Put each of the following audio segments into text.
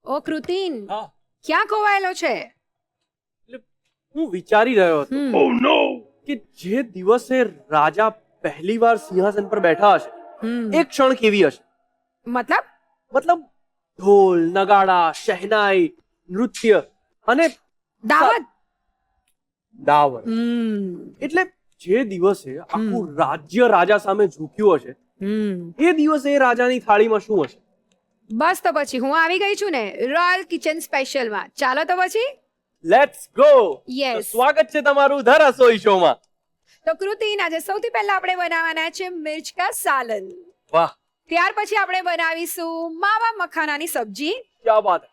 ઓ કૃતિન, હા, ક્યાં ખોવાયેલો છે? એટલે હું વિચારી રહ્યો હતો કે જે દિવસે રાજા પહેલીવાર સિંહાસન પર બેઠા હશે એ ક્ષણ કેવી હશે. મતલબ? મતલબ ઢોલ નગાડા શહેનાઈ નૃત્ય અને દાવત? દાવર. એટલે જે દિવસે આખું રાજ્ય રાજા સામે ઝૂક્યું હશે એ દિવસે એ રાજાની થાળીમાં શું હશે? બસ તો પછી હું આવી ગઈ છું ને રોયલ કિચન સ્પેશિયલમાં. ચાલો તો પછી. Let's go. Yes. સ્વાગત છે તમારું ધ રસોઈ શોમાં. તો કૃતિન, આજે સૌથી પહેલા આપણે બનાવવાના છે મિર્ચ કા સાલન. વાહ, ત્યાર પછી આપણે બનાવીશું માવા મખાનાની સબ્જી ક્યા બાત હે.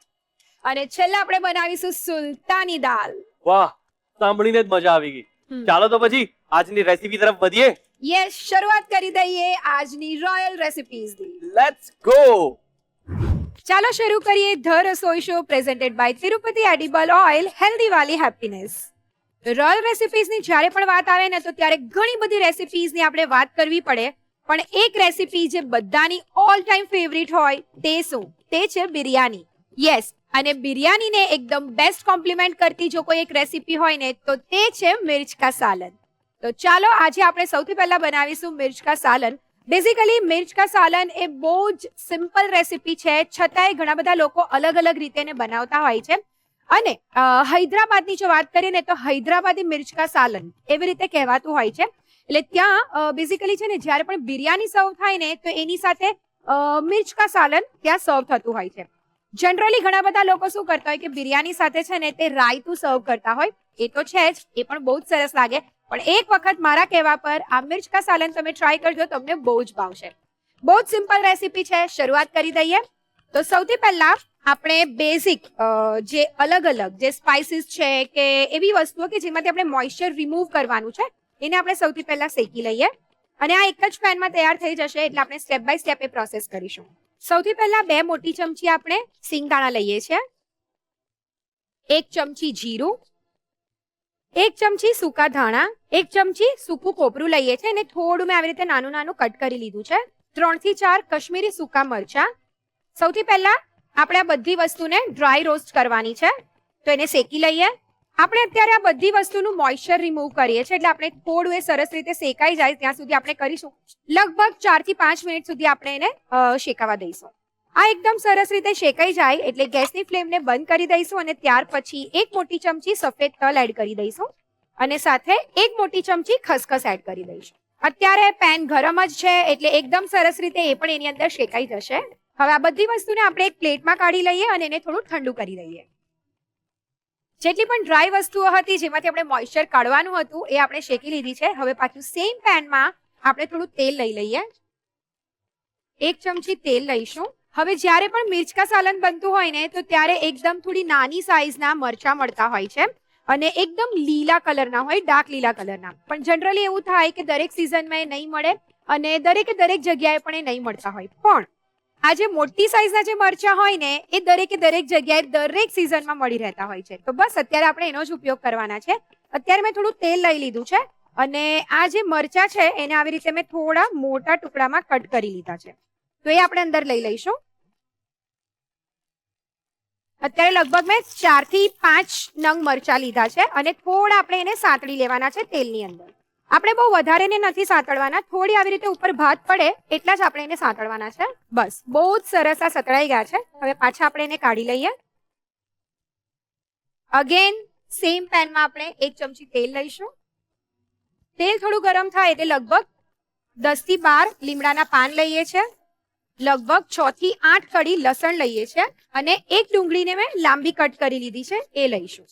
અને છેલ્લે આપણે બનાવીશું સુલતાની દાલ. વાહ, સાંભળીને જ મજા આવી ગઈ. ચાલો તો પછી આજની રેસીપી તરફ વધીએ. યસ, શરૂઆત કરી દઈએ આજની રોયલ રેસિપીઝની. Let's go. ચાલો શરૂ કરીએ ધ રસોઈ show presented by Tirupati edible oil, healthy વાલી હેપીનેસ. રોયલ રેસિપીઝની જ્યારે પણ વાત આવે ને તો ત્યારે ઘણી બધી રેસિપીઝની આપણે વાત કરવી પડે, પણ એક રેસિપી જે બધાની ઓલ ટાઈમ ફેવરિટ હોય તે શું? તે છે બિરયાની. યસ, અને બિરયાનીને એકદમ બેસ્ટ કોમ્પ્લિમેન્ટ કરતી જો કોઈ એક રેસિપી હોય ને તો તે છે મિર્ચ કા સાલન. તો ચાલો આજે આપણે સૌથી પહેલા બનાવીશું મિર્ચ કા સાલન. બેઝિકલી મિર્ચ કા સાલન એ બહુ જ સિમ્પલ રેસિપી છે, છતાંય ઘણા બધા લોકો અલગ અલગ રીતે એને બનાવતા હોય છે. અને હૈદરાબાદની જો વાત કરીએ ને તો હૈદરાબાદી મિર્ચ કા સાલન એવી રીતે કહેવાતું હોય છે. એટલે ત્યાં બેઝિકલી છે ને જ્યારે પણ બિરયાની સર્વ થાય ને તો એની સાથે મિર્ચ કા સાલન ત્યાં સર્વ થતું હોય છે. જનરલી ઘણા બધા લોકો શું કરતા હોય કે બિરયાની સાથે છે ને તે રાયતું સર્વ કરતા હોય. એ તો છે જ, એ પણ બહુ જ સરસ લાગે. પણ એક વખત મારા કહેવા પર આ મિર્ચ કા સાલન તમે ટ્રાય કરજો, તમને બહુ જ ભાવશે. બહુ જ સિમ્પલ રેસીપી છે. શરૂઆત કરી દઈએ. તો સૌથી પહેલા આપણે બેઝિક જે અલગ અલગ જે સ્પાઇસીસ છે કે એવી વસ્તુઓ કે જેમાંથી આપણે મોઇશ્ચર રિમૂવ કરવાનું છે એને આપણે સૌથી પહેલા શેકી લઈએ. અને આ એક જ પેનમાં તૈયાર થઈ જશે, એટલે આપણે સ્ટેપ બાય સ્ટેપ એ પ્રોસેસ કરીશું. સૌથી પહેલા 2 મોટી ચમચી આપણે સિંગદાણા લઈએ છીએ, 1 ચમચી જીરું, 1 ચમચી સૂકા ધાણા, 1 ચમચી સૂકું કોપરું લઈએ છીએ અને થોડું મેં આવી રીતે નાનું નાનું કટ કરી લીધું છે, 3 થી 4 કશ્મીરી સૂકા મરચા. સૌથી પહેલા આપણે આ બધી વસ્તુને ડ્રાય રોસ્ટ કરવાની છે, તો એને શેકી લઈએ. આપણે અત્યારે આ બધી વસ્તુનું મોઇશ્ચર રિમૂવ કરીએ છીએ, એટલે આપણે થોડું એ સરસ રીતે શેકાઈ જાય ત્યાં સુધી આપણે કરીશું. લગભગ 4 થી 5 મિનિટ સુધી આપણે એને શેકાવા દઈશું. આ એકદમ સરસ રીતે શેકાઈ જાય એટલે ગેસની ફ્લેમને બંધ કરી દઈશું અને ત્યાર પછી 1 મોટી ચમચી સફેદ તલ એડ કરી દઈશું અને સાથે 1 મોટી ચમચી ખસખસ એડ કરી દઈશું. અત્યારે પેન ગરમ જ છે એટલે એકદમ સરસ રીતે એ પણ એની અંદર શેકાઈ જશે. હવે આ બધી વસ્તુને આપણે એક પ્લેટમાં કાઢી લઈએ અને એને થોડું ઠંડુ કરી દઈએ. જેટલી પણ ડ્રાય વસ્તુઓ હતી જેમાંથી આપણે મોઇશ્ચર કાઢવાનું હતું એ આપણે શેકી લીધી છે. હવે પાછું સેમ પેનમાં આપણે થોડું તેલ લઈ લઈએ. 1 ચમચી તેલ લઈશું. હવે જ્યારે પણ મિર્ચ કા સાલન બનતું હોય ને તો ત્યારે એકદમ થોડી નાની સાઈઝના મરચા મળતા હોય છે અને એકદમ લીલા કલરના હોય, ડાર્ક લીલા કલરના. પણ જનરલી એવું થાય કે દરેક સિઝનમાં એ નહીં મળે અને દરેક જગ્યાએ પણ એ નહીં મળતા હોય. પણ આ જે મોટી સાઈઝના જે મરચા હોય ને એ દરેક જગ્યાએ દરેક સિઝનમાં મળી રહેતા હોય છે. તો બસ અત્યારે આપણે એનો જ ઉપયોગ કરવાના છે. અત્યારે મેં થોડું તેલ લઈ લીધું છે અને આ જે મરચા છે એને આવી રીતે મેં થોડા મોટા ટુકડામાં કટ કરી લીધા છે, તો એ આપણે અંદર લઈ લઈશું. અત્યારે લગભગ મેં 4 થી 5 નંગ મરચા લીધા છે અને થોડા આપણે એને સાંતળી લેવાના છે તેલની અંદર. આપણે બહુ વધારે ને નથી સાંતળવાના, થોડી આવી રીતે ઉપર ભાત પડે એટલા જ આપણે એને સાંતળવાના છે. બસ, બહુ જ સરસ આ સતળાઈ ગયા છે. હવે પાછા આપણે એને કાઢી લઈએ. અગેન સેમ પેનમાં આપણે 1 ચમચી તેલ લઈશું. તેલ થોડું ગરમ થાય એટલે લગભગ 10 થી 12 લીમડાના પાન લઈએ છીએ, લગભગ 6 થી 8 કડી લસણ લઈએ છીએ અને 1 ડુંગળીને મેં લાંબી કટ કરી લીધી છે એ લઈશું.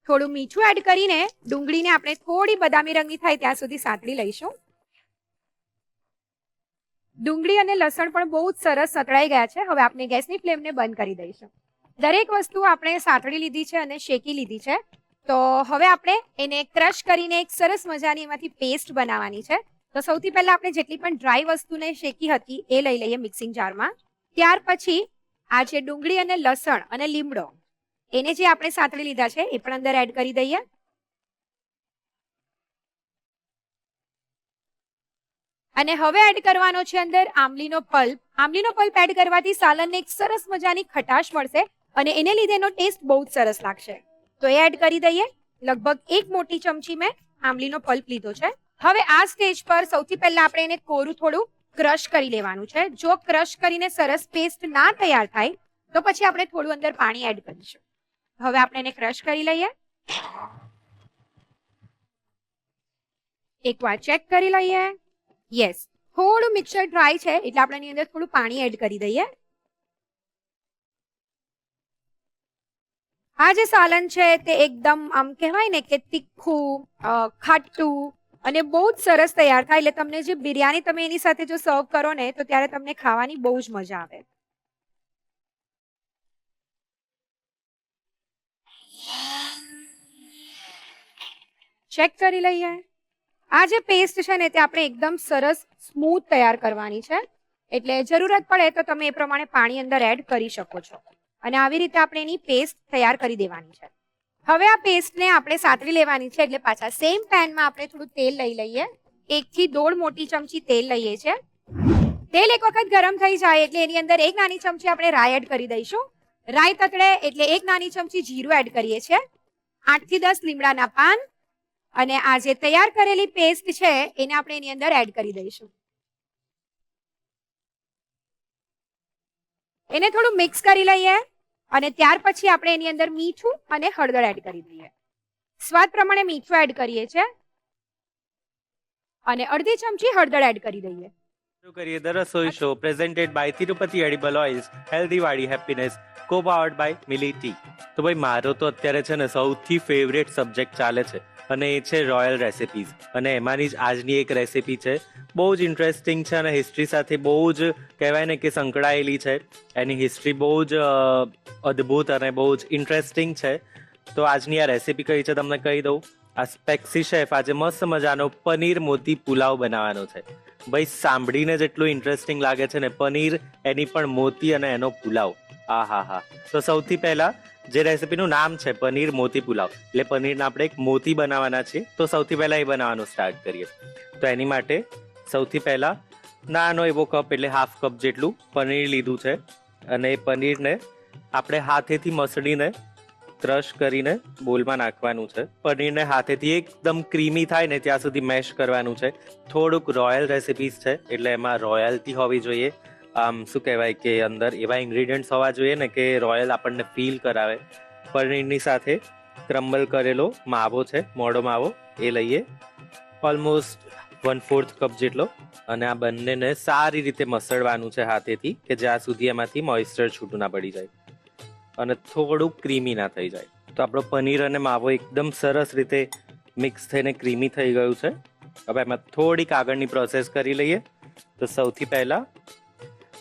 થોડું મીઠું એડ કરીને ડુંગળીને આપણે થોડી બદામી રંગની થાય ત્યાં સુધી સાંતળી લઈશું. ડુંગળી અને લસણ પણ બહુ જ સરસ સતળાઈ ગયા છે. હવે આપણે ગેસની ફ્લેમને બંધ કરી દઈશું. દરેક વસ્તુ આપણે સાંતળી લીધી છે અને શેકી લીધી છે. તો હવે આપણે એને ક્રશ કરીને એક સરસ મજાની એમાંથી પેસ્ટ બનાવવાની છે. તો સૌથી પહેલા આપણે જેટલી પણ ડ્રાય વસ્તુને શેકી હતી એ લઈ લઈએ મિક્સિંગ જારમાં. ત્યાર પછી આ જે ડુંગળી અને લસણ અને લીમડો એને જે આપણે સાંતળી લીધા છે એ પણ અંદર એડ કરી દઈએ. અને હવે એડ કરવાનો છે અંદર આંબલીનો પલ્પ. આંબલીનો પલ્પ એડ કરવાથી સાલનને એક સરસ મજાની ખટાશ મળશે અને એને લીધે એનો ટેસ્ટ બહુ જ સરસ લાગશે. તો એ એડ કરી દઈએ. લગભગ 1 મોટી ચમચી મેં આંબલીનો પલ્પ લીધો છે. હવે આ સ્ટેજ પર સૌથી પહેલા આપણે એને કોરું થોડું ક્રશ કરી લેવાનું છે. જો ક્રશ કરીને સરસ પેસ્ટ ના તૈયાર થાય તો પછી આપણે થોડું અંદર પાણી એડ કરીશું. હવે આપણે એને ક્રશ કરી લઈએ. એકવાર ચેક કરી લઈએ. યસ, થોડું મિક્સર ડ્રાય છે એટલે આપણે એની અંદર થોડું પાણી એડ કરી દઈએ. આ જે સાલન છે તે એકદમ આમ કહેવાય ને કે તીખું, ખાટું અને બહુ જ સરસ તૈયાર થાય. એટલે તમને જે બિરયાની તમે એની સાથે જો સર્વ કરો ને તો ત્યારે તમને ખાવાની બહુ જ મજા આવે. ચેક કરી લઈએ. આ જે પેસ્ટ છે ને તે આપણે એકદમ સરસ સ્મૂથ તૈયાર કરવાની છે. એટલે જરૂરત પડે તો તમે એ પ્રમાણે પાણી અંદર એડ કરી શકો છો. અને આવી રીતે આપણે એની પેસ્ટ તૈયાર કરી દેવાની છે. હવે આ પેસ્ટને આપણે સાતરી લેવાની છે. એટલે પાછા સેમ પેનમાં આપણે થોડું તેલ લઈ લઈએ. 1 થી 1.5 મોટી ચમચી તેલ લઈએ છીએ. તેલ એક વખત ગરમ થઈ જાય એટલે એની અંદર 1 નાની ચમચી આપણે રાઈ એડ કરી દઈશું. રાઈ તતડે એટલે 1 નાની ચમચી જીરું એડ કરીએ છીએ. 8 થી 10 લીમડાના પાન અને આ જે તૈયાર કરેલી પેસ્ટ છે એને આપણે એની અંદર એડ કરી દઈશું. એને થોડું મિક્સ કરી લઈએ અને ત્યાર પછી આપણે એની અંદર મીઠું અને હળદર એડ કરી દઈએ. સ્વાદ પ્રમાણે મીઠું એડ કરીએ છીએ અને અડધી ચમચી હળદર એડ કરી દઈએ. શરૂ કરીએ ધ રસોઈ show presented by Tirupati edible oils, healthy વાળી happiness, co powered by Mili tea. તો ભાઈ મારો તો અત્યારે છે ને સૌથી ફેવરેટ સબ્જેક્ટ ચાલે છે અને એ છે રોયલ રેસિપીઝ. અને એમાંની જ આજની એક રેસિપી છે, બહુ જ ઇન્ટરેસ્ટિંગ છે અને હિસ્ટ્રી સાથે બહુ જ કહેવાય ને કે સંકળાયેલી છે. એની હિસ્ટ્રી બહુ જ અદ્ભુત અને બહુ જ ઇન્ટરેસ્ટિંગ છે. તો આજની આ રેસિપી કઈ છે તમને કહી દઉં. આ સ્પેક્સી શેફ આજે મસ્ત મજાનો પનીર મોતી પુલાવ બનાવવાનો છે. ભાઈ સાંભળીને જેટલું ઇન્ટરેસ્ટિંગ લાગે છે ને, પનીર એની પણ મોતી અને એનો પુલાવ, આ હા હા. તો સૌથી પહેલા જે રેસિપીનું નામ છે પનીર મોતી પુલાવ, એટલે પનીરના આપણે એક મોતી બનાવવાના છીએ. તો સૌથી પહેલા એ બનાવવાનું સ્ટાર્ટ કરીએ. તો એની માટે સૌથી પહેલા નાનો એવો કપ એટલે હાફ કપ જેટલું પનીર લીધું છે અને એ પનીરને આપણે હાથેથી મસળીને ક્રશ કરીને બોલમાં નાખવાનું છે. પનીરને હાથેથી એકદમ ક્રીમી થાય ને ત્યાં સુધી મેશ કરવાનું છે. થોડુંક રોયલ રેસિપીઝ છે એટલે એમાં રોયલ્ટી હોવી જોઈએ. આમ શું કહેવાય કે અંદર એવા ઇન્ગ્રીડિયન્ટ્સ હોવા જોઈએ ને કે રોયલ આપણને ફીલ કરાવે. પનીરની સાથે ક્રમ્બલ કરેલો માવો છે, મોડો માવો, એ લઈએ ઓલમોસ્ટ 1/4 કપ જેટલો. અને આ બંનેને સારી રીતે મસળવાનું છે હાથેથી કે જ્યાં સુધી એમાંથી મોઇસ્ચર છૂટું ના પડી જાય અને થોડું ક્રીમી ના થઈ જાય. તો આપણો પનીર અને માવો એકદમ સરસ રીતે મિક્સ થઈને ક્રીમી થઈ ગયું છે. હવે એમાં થોડીક આગળની પ્રોસેસ કરી લઈએ. તો સૌથી પહેલા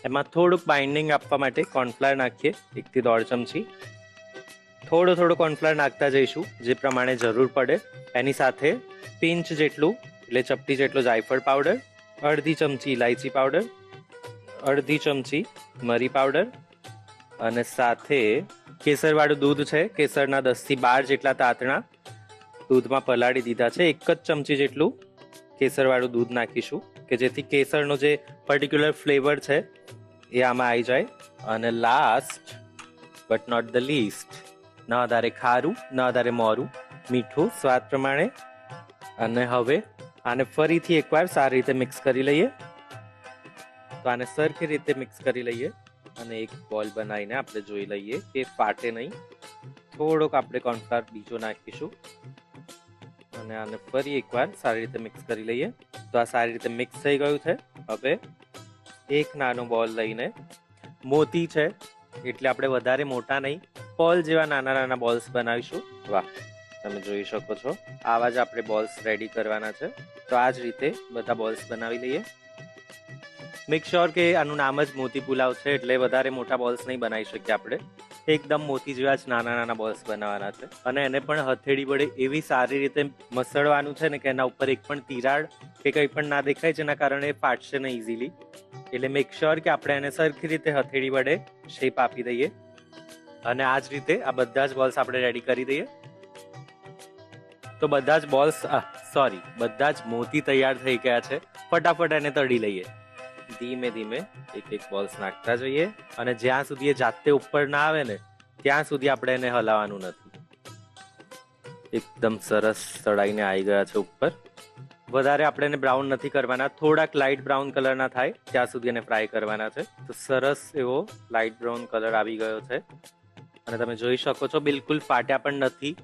એમાં થોડુંક બાઇન્ડિંગ આપવા માટે કોર્નફ્લાવર નાખીએ, 1 થી 1.5 ચમચી. થોડું કોર્નફ્લાવર નાખતા જઈશું જે પ્રમાણે જરૂર પડે. એની સાથે પિંચ જેટલું એટલે ચપટી જેટલો જાયફળ પાવડર, અડધી ચમચી ઇલાયચી પાવડર, અડધી ચમચી મરી પાવડર અને સાથે કેસરવાળું દૂધ છે. કેસરના 10 થી 12 જેટલા તાતણા દૂધમાં પલાળી દીધા છે. 1 જ ચમચી જેટલું કેસરવાળું દૂધ નાખીશું કે જેથી કેસરનો જે પર્ટિક્યુલર ફ્લેવર છે એ આમાં આવી જાય. અને last but not the least, ન વધારે ખારું ન વધારે મોરું, મીઠું સ્વાદ પ્રમાણે. અને હવે આને ફરીથી એકવાર સારી રીતે મિક્સ કરી લઈએ. તો આને સરખી રીતે મિક્સ કરી લઈએ અને એક બોલ બનાવીને આપણે જોઈ લઈએ કે ફાટે નહીં. થોડોક આપણે કોર્નફ્લાવર બીજો નાખીશું અને આને ફરી એકવાર સારી રીતે મિક્સ કરી લઈએ. તો આ સારી રીતે મિક્સ થઈ ગયું છે. હવે એક નાનો બોલ લઈને, મોતી છે એટલે આપણે વધારે મોટા નહીં, બોલ જેવા નાના નાના બોલ્સ બનાવીશું. વાહ, તમે જોઈ શકો છો આવા જ આપણે બોલ્સ રેડી કરવાના છે. તો આ જ રીતે બધા બોલ્સ બનાવી લઈએ. મેક શ્યોર કે આનું નામ જ મોતી પુલાવ છે એટલે વધારે મોટા બોલ્સ નહીં બનાવી શકીએ આપણે. એકદમ મોતી જેવા જ નાના નાના બોલ્સ બનાવવાના છે. અને એને પણ હથેળી વડે એવી સારી રીતે મસળવાનું છે ને કે એના ઉપર એક પણ તિરાડ કે કંઈ પણ ના દેખાય, જેના કારણે ફાટશે નહીં ઇઝીલી. એટલે મેક શ્યોર કે આપણે એને સરખી રીતે હથેળી વડે શેપ આપી દઈએ. અને આ જ રીતે આ બધા જ બોલ્સ આપણે રેડી કરી દઈએ. તો બધા જ બોલ્સ બધા જ મોતી તૈયાર થઈ ગયા છે. ફટાફટ એને તળી લઈએ. ધીમે ધીમે એક એક બોલ્સ નાખતા જઈએ અને જ્યાં સુધી એ જાતે ઉપર ના આવે ને ત્યાં સુધી આપણે એને હલાવવાનું નથી. એકદમ સરસ તળાઈને આવી ગયા છે ઉપર. વધારે આપણે એને બ્રાઉન નથી કરવાના, થોડાક લાઇટ બ્રાઉન કલરના થાય ત્યાં સુધી એને ફ્રાય કરવાના છે. તો સરસ એવો લાઇટ બ્રાઉન કલર આવી ગયો છે અને તમે જોઈ શકો છો બિલકુલ ફાટ્યા પણ નથી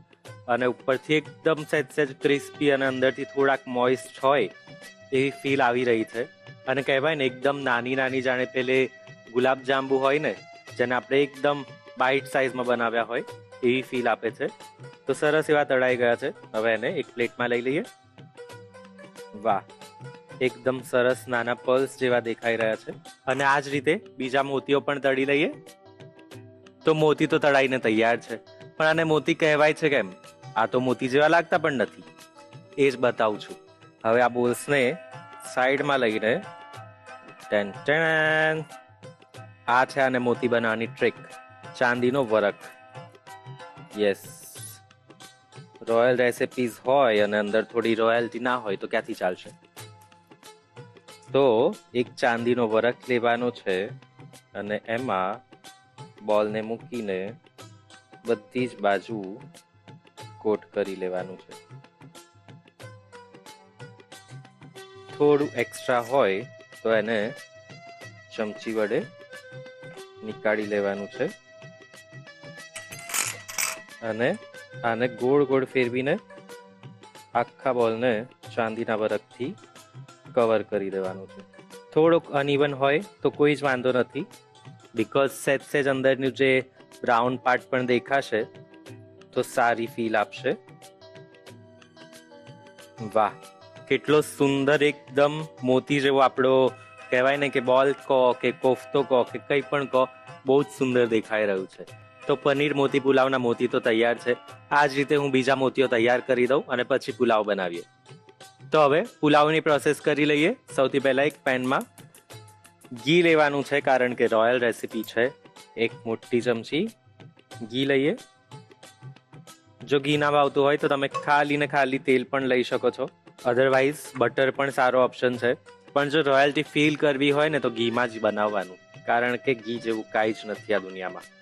અને ઉપરથી એકદમ સહેજ ક્રિસ્પી અને અંદરથી થોડાક મોઇસ્ટ હોય એવી ફીલ આવી રહી છે. અને કહેવાય ને એકદમ નાની નાની જાણે પેલે ગુલાબ જાંબુ હોય ને જેને આપણે એકદમ બાઇટ સાઇઝમાં બનાવ્યા હોય એવી ફીલ આપે છે. તો સરસ એવા તળાઈ ગયા છે. હવે એને એક પ્લેટમાં લઈ લઈએ. વાહ, એકદમ સરસ નાના પલ્સ જેવા દેખાઈ રહ્યા છે. અને આ જ રીતે બીજા મોતીઓ પણ તળી લઈએ. તો મોતી તો તળાઈને તૈયાર છે, પણ આને મોતી કહેવાય છે કેમ? આ તો મોતી જેવા લાગતા પણ નથી, એ જ બતાવું છું. હવે આ બોલ્સને સાઈડમાં લઈને આ છે આને મોતી બનાવવાની ટ્રીક, ચાંદીનો વરખ. યસ, રોયલ રેસિપીઝ હોય અને અંદર થોડી રોયલ્ટી ના હોય તો ક્યાંથી ચાલશે? તો એક ચાંદીનો વરખ લેવાનો છે અને એમાં બોલને મૂકીને બધી જ બાજુ કોટ કરી લેવાનું છે. થોડું એક્સ્ટ્રા હોય તો એને ચમચી વડે નીકાળી લેવાનું છે અને આને ગોળ ગોળ ફેરવીને આખા બોલને ચાંદીના વરખથી કવર કરી દેવાનું છે. થોડોક અનઇવન હોય તો કોઈ જ વાંધો નથી, બિકોઝ સહેજ અંદરનું જે બ્રાઉન પાર્ટ પણ દેખાશે તો સારી ફીલ આપશે. વાહ, કેટલો સુંદર એકદમ મોતી જેવો આપણો કહેવાય ને કે બોલ કહો કે કોફતો કહો કે કંઈ પણ કહો, બહુ જ સુંદર દેખાઈ રહ્યું છે. તો પનીર મોતી પુલાવના મોતી તો તૈયાર છે. આ જ રીતે હું બીજા મોતીઓ તૈયાર કરી દઉં અને પછી પુલાવ બનાવીએ. તો હવે પુલાવની પ્રોસેસ કરી લઈએ. સૌથી પહેલા એક પેનમાં ઘી લેવાનું છે કારણ કે રોયલ રેસિપી છે. એક મોટી ચમચી ઘી લઈએ. જો ઘી ના ભાવતું હોય તો તમે ખાલી ને ખાલી તેલ પણ લઈ શકો છો, અધરવાઇઝ બટર પણ સારો ઓપ્શન છે. પણ જો રોયલ્ટી ફીલ કરવી હોય ને તો ઘીમાં જ બનાવવાનું, કારણ કે ઘી જેવું કાંઈ જ નથી આ દુનિયામાં.